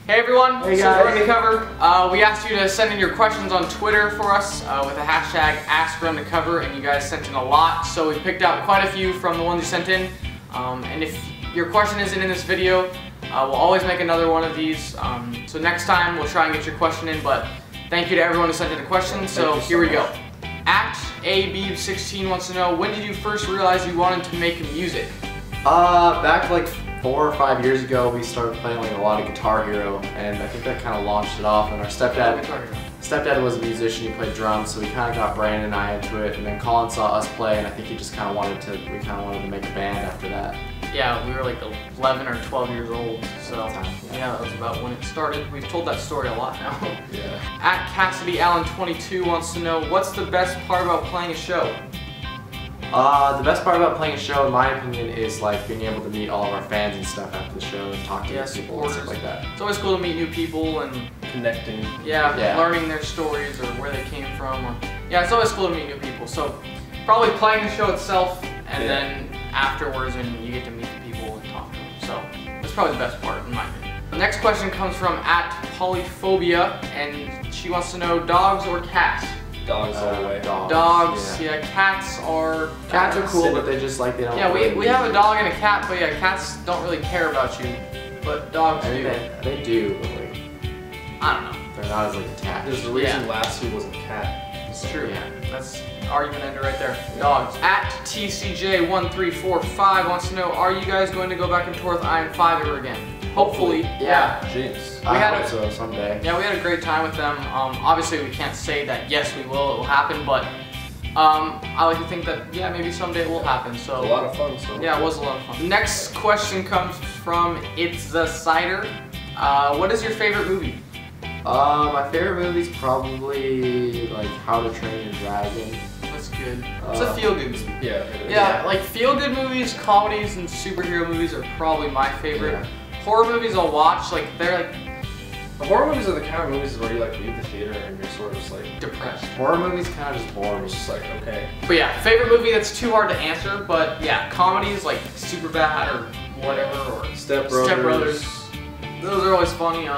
Hey everyone, hey so we're Undercover. We asked you to send in your questions on Twitter for us with the hashtag AskRunToCover, and you guys sent in a lot, so we picked out quite a few from the ones you sent in. And if your question isn't in this video, we'll always make another one of these. So next time we'll try and get your question in, but thank you to everyone who sent in a question, so here we go. At AB16 wants to know, when did you first realize you wanted to make music? Back like 4 or 5 years ago, we started playing like a lot of Guitar Hero, and I think that kind of launched it off. And our stepdad was a musician; he played drums, so we kind of got Brandon and I into it. And then Colin saw us play, and I think he just kind of wanted to. We kind of wanted to make a band after that. Yeah, we were like 11 or 12 years old, so yeah, that was about when it started. We've told that story a lot now. Yeah. At Cassidy Allen 22 wants to know, what's the best part about playing a show? The best part about playing a show, in my opinion, is like being able to meet all of our fans and stuff after the show and talk to people and stuff like that. It's always cool to meet new people and connecting. Yeah, learning their stories or where they came from. Or, yeah, it's always cool to meet new people. So probably playing the show itself, and then afterwards, and you get to meet the people and talk to them. So that's probably the best part, in my opinion. The next question comes from at Polyphobia, and she wants to know, dogs or cats? Dogs all the way. Dogs, yeah. Cats are cool, but they just like they don't. Yeah, we have a dog and a cat, but yeah, cats don't really care about you, but dogs do. They do, but like I don't know. They're not as like attached. There's a reason Lassie was a cat. It's true. Yeah, that's argument ender right there. Dogs. At TCJ1345 wants to know, are you guys going to go back and forth I Am 5 ever again? Hopefully. Yeah. Jinx. I hope so someday. Yeah, we had a great time with them. Obviously we can't say that yes we will, it will happen, but I like to think that yeah, maybe someday it will happen. So it was a lot of fun. So yeah, it was a lot of fun. The next question comes from It's the Cider. What is your favorite movie? My favorite movie's probably like How to Train Your Dragon. That's good. It's a feel-good movie. Yeah, like feel-good movies, comedies, and superhero movies are probably my favorite. Yeah. Horror movies I'll watch, like they're like. The horror movies are the kind of movies where you like leave the theater and you're sort of just like depressed. Horror movies kind of just boring. It's just like okay. But yeah, favorite movie that's too hard to answer. But yeah, comedies like Superbad or whatever, or Step Brothers. Those are always funny.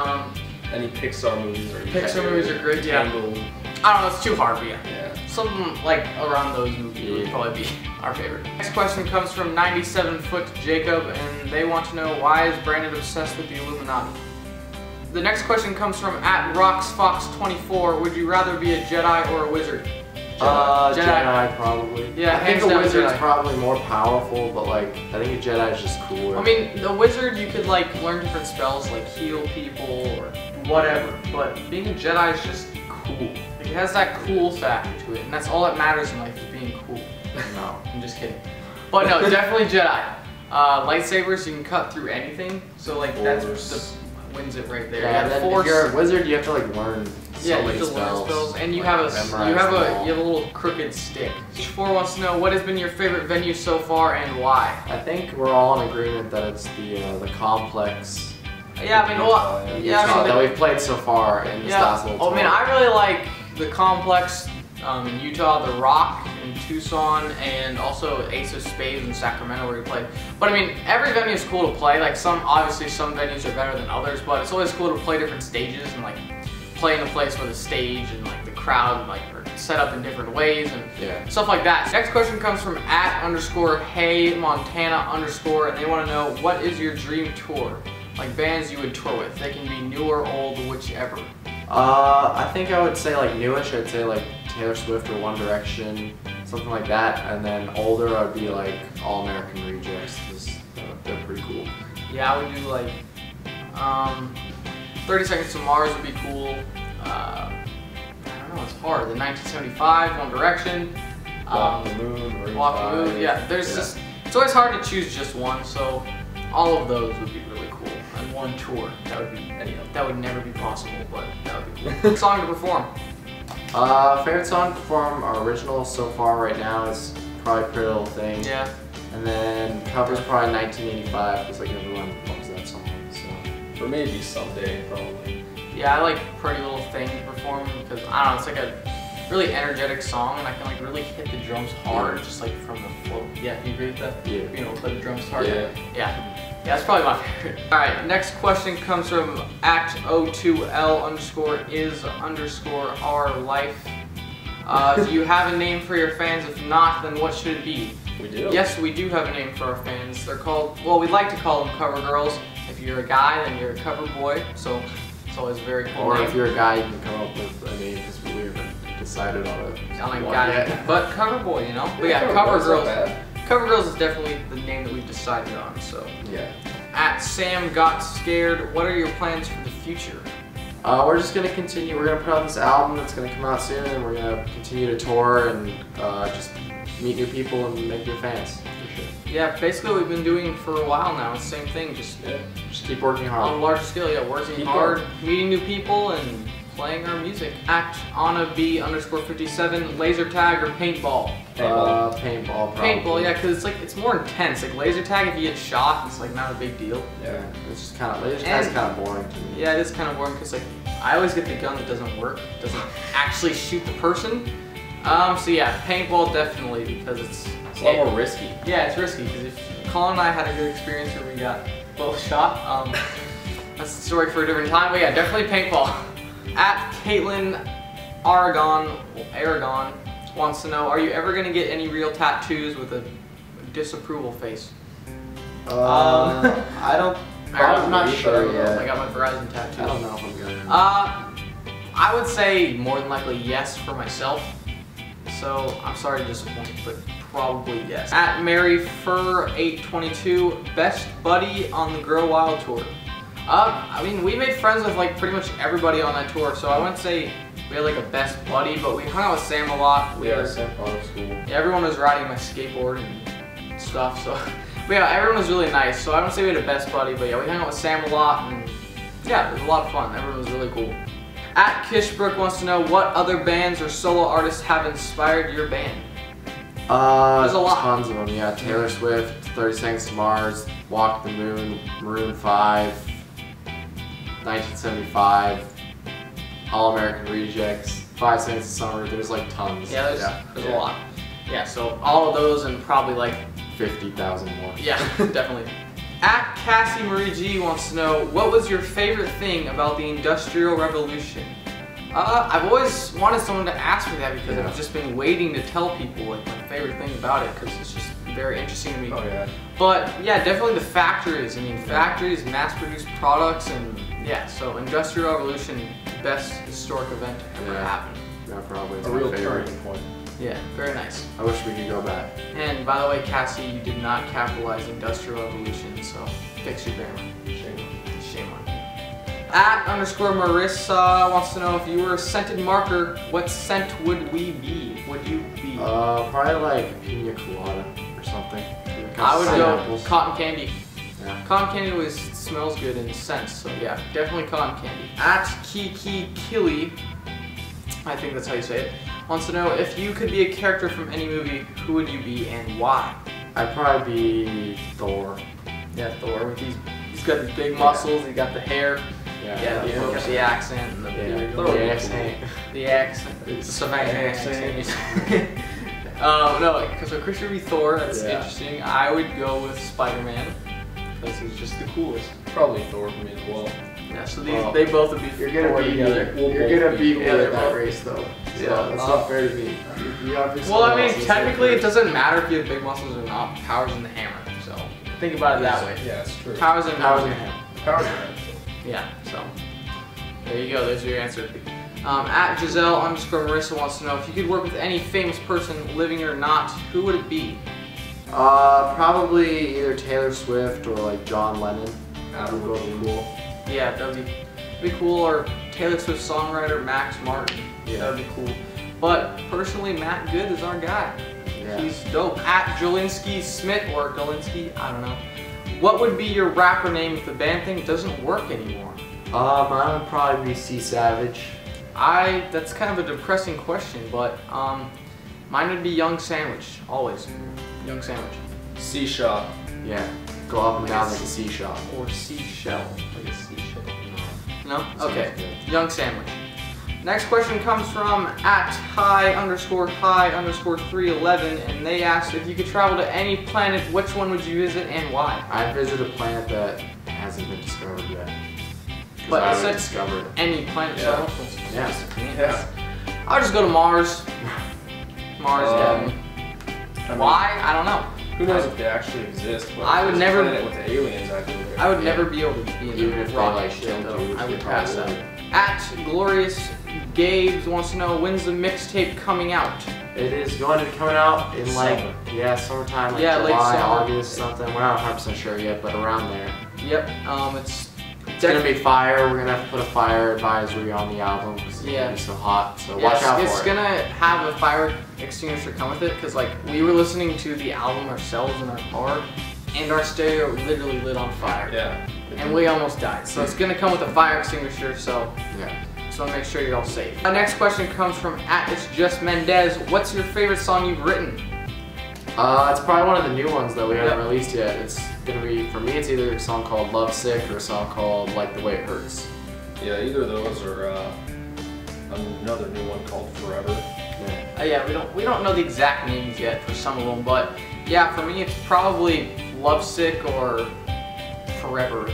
Any Pixar movies are movies are great. Yeah. Tangled. I don't know, it's too hard, but yeah. Something like around those movies would probably be our favorite. Next question comes from 97-foot Jacob, and they want to know, why is Brandon obsessed with the Illuminati? The next question comes from at RoxFox24. Would you rather be a Jedi or a wizard? Jedi probably. Yeah, I think a wizard's probably more powerful, but like I think a Jedi is just cooler. I mean, the wizard you could like learn different spells, like heal people or whatever. But being a Jedi is just cool. It has that cool factor to it, and that's all that matters in life, is being cool. No, I'm just kidding. But no, definitely Jedi. Lightsabers, you can cut through anything, so like that's the wins it right there. Yeah, then if you're a wizard, you have to like learn so many spells, and you have a little crooked stick. Each4 wants to know, what has been your favorite venue so far and why? I think we're all in agreement that it's the complex. Yeah, I mean, that we've played so far in this last little tour. I mean, I really like the complex in Utah, the Rock in Tucson, and also Ace of Spades in Sacramento where we played. But I mean, every venue is cool to play. Like obviously some venues are better than others, but it's always cool to play different stages and like play in a place where the stage and like the crowd like are set up in different ways and stuff like that. Next question comes from @_HeyMontana_, and they want to know, what is your dream tour? Like bands you would tour with. They can be new or old, whichever. I think I would say like newish. I'd say like Taylor Swift or One Direction, something like that. And then older, I'd be like All American Rejects, because they're pretty cool. Yeah, I would do like 30 Seconds to Mars would be cool. I don't know, it's hard. The 1975, One Direction. Walk the Moon. Walk the Moon. Yeah, just it's always hard to choose just one. So all of those would be really cool. And one tour, that would never be possible, but that would be cool. Song to perform. Favorite song to perform, our original so far right now is probably Pretty Little Thing. Yeah. And then cover's probably 1985, because like everyone loves that song. So for maybe Someday, probably. Yeah, I like Pretty Little Thing to perform because I don't know, it's like a really energetic song, and I can like really hit the drums hard, just like from the flow. Yeah, do you agree with that? Yeah. You know, play the drums hard. Yeah. Yeah. Yeah, that's probably my favorite. Alright, next question comes from @O2L_is_our_life. Do you have a name for your fans? If not, then what should it be? We do. Yes, we do have a name for our fans. They're called, well, we like to call them cover girls. If you're a guy, then you're a cover boy. So it's always a very cool Or name. if you're a guy, you can come up with a name because we haven't decided on a guy, but cover boy, you know. But yeah, cover girls. Cover girls is definitely the name that we've decided on. So yeah. @SamGotScared, what are your plans for the future? We're just gonna continue. We're gonna put out this album that's gonna come out soon, and we're gonna continue to tour and just meet new people and make new fans. For sure. Yeah, basically what we've been doing for a while now. It's the same thing, just keep working hard. on a large scale. Yeah, working hard, meeting new people, and playing our music. @AnnaB_57, laser tag or paintball? Paintball. Probably. Paintball, yeah, because it's more intense. Like laser tag, if you get shot, it's like not a big deal. Yeah, it's just kind of laser tag's kind of boring to me. Yeah, it is kind of boring because like I always get the gun that doesn't work, doesn't actually shoot the person. So yeah, paintball definitely because it's a lot more risky. Yeah, it's risky because if Colin and I had a good experience where we got both shot. That's the story for a different time, but yeah, definitely paintball. @Caitlin Aragon wants to know, are you ever gonna get any real tattoos with a disapproval face? I'm not sure yet. I got my Verizon tattoo. I don't know if I'm gonna. I would say more than likely yes for myself. So I'm sorry to disappoint, but probably yes. @MaryFur822, best buddy on the Grow Wild tour. I mean, we made friends with like pretty much everybody on that tour, so I wouldn't say we had like a best buddy, but we hung out with Sam a lot. Sam part of school. Everyone was riding my skateboard and stuff, so. But yeah, everyone was really nice, so I don't say we had a best buddy, but yeah, we hung out with Sam a lot, and yeah, it was a lot of fun. Everyone was really cool. @Kishbrook wants to know, what other bands or solo artists have inspired your band? There's a lot. Tons of them, yeah. Taylor Swift, 30 Seconds to Mars, Walk the Moon, Maroon 5, 1975, All American Rejects, 5 Seconds to Summer. There's like tons. Yeah, there's a lot. Yeah, so all of those and probably like 50,000 more. Yeah, definitely. @Cassie Marie G wants to know, what was your favorite thing about the Industrial Revolution? I've always wanted someone to ask me that because I've just been waiting to tell people like my favorite thing about it because it's just very interesting to me. Oh yeah. But yeah, definitely the factories. I mean, factories, mass-produced products, and yeah. So Industrial Revolution, best historic event ever happened. Yeah, probably. It's A my real favorite. turning point. Yeah, very nice. I wish we could go back. And by the way, Cassie, you did not capitalize Industrial Revolution, so fix your grammar. Shame on you. @_Marissa wants to know, if you were a scented marker, what scent would we be? Would you be? Probably like pina colada or something. I would go cotton candy. Yeah. Cotton candy always smells good and scents, so yeah, definitely cotton candy. @KikiKiwi, I think that's how you say it, wants to know, if you could be a character from any movie, who would you be and why? I'd probably be Thor. Yeah, Thor with he's got the big muscles, he's got the hair. Yeah, he's got the accent and the beard. The accent. The accent. It's a Savannah accent. No, so Christian would be Thor, that's interesting. I would go with Spider-Man, because he's just the coolest. Probably Thor for me as well. Yeah, so they both would be Thor together. You're gonna beat me they're at that both- race though. So Yeah. that's not fair to me. You obviously Well, I mean, lost this technically race. it doesn't matter if you have big muscles or not. Power's in the hammer, so think about it that way. Yeah, it's true. Power's in the Power's in hammer. Power's Yeah, so there you go, there's your answer. @Giselle_Marissa wants to know, if you could work with any famous person, living or not, who would it be? Probably either Taylor Swift or like John Lennon. That would be cool. Yeah, that'd be cool, or Taylor Swift songwriter Max Martin. Yeah. That'd be cool. But personally, Matt Good is our guy. Yeah. He's dope. @Jolinsky Smith or Golinsky, I don't know. What would be your rapper name if the band thing doesn't work anymore? Mine would probably be C Savage. That's kind of a depressing question, but mine would be Young Sandwich, always. Young Sandwich. C-Shop. Yeah. Go up and down like a C shop. Or Seashell, like a seashell. No? Sounds Okay. good. Young Sandwich. Next question comes from @high_311, and they asked if you could travel to any planet, which one would you visit and why? I'd visit a planet that hasn't been discovered yet. But I it would said discover it. any planet, Yeah. so Yeah. I'll just go to Mars. Mars, definitely. Why? I don't know. Who knows if they actually exist? But I would never- planet with the aliens. I would never be able to be in Even if a they rocket like ship, killed though. you, which I they would pass probably out. would. @Glorious Gabe wants to know, when's the mixtape coming out? It is going to be coming out in like, Summer. summertime, like Yeah, late July, summer. August, something. We're not 100% sure yet, but around there. Yep, It's gonna be fire. We're gonna have to put a fire advisory on the album because it's gonna be so hot. So watch out it's for it. gonna have a fire extinguisher come with it, because like we were listening to the album ourselves in our car, and our stereo literally lit on fire. Yeah. And we almost died. So it's gonna come with a fire extinguisher. So Yeah. make sure you're all safe. Our next question comes from @It'sJustMendez. What's your favorite song you've written? It's probably one of the new ones that we haven't released yet. It's gonna be, for me, it's either a song called Love Sick or a song called Like the Way It Hurts. Yeah, either of those or another new one called Forever. We don't know the exact names yet for some of them, but yeah, for me it's probably Lovesick or Forever.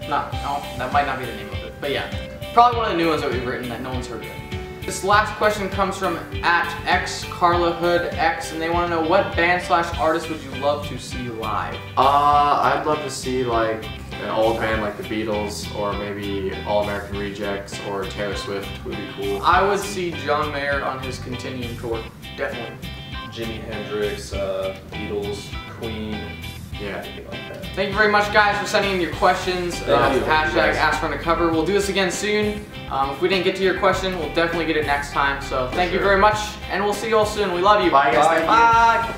That might not be the name of it, but yeah, probably one of the new ones that we've written that no one's heard yet. This last question comes from Carla Hood X, and they want to know, what band/artist would you love to see live? I'd love to see like an old band like the Beatles, or maybe All American Rejects, or Taylor Swift would be cool. I would see John Mayer on his Continuum tour, definitely. Jimi Hendrix, Beatles, Queen. Yeah. Anything like that. Thank you very much, guys, for sending in your questions. Thank you. #AskForUndercover. We'll do this again soon. If we didn't get to your question, we'll definitely get it next time. So thank you very much, and we'll see you all soon. We love you. Bye, guys. Bye.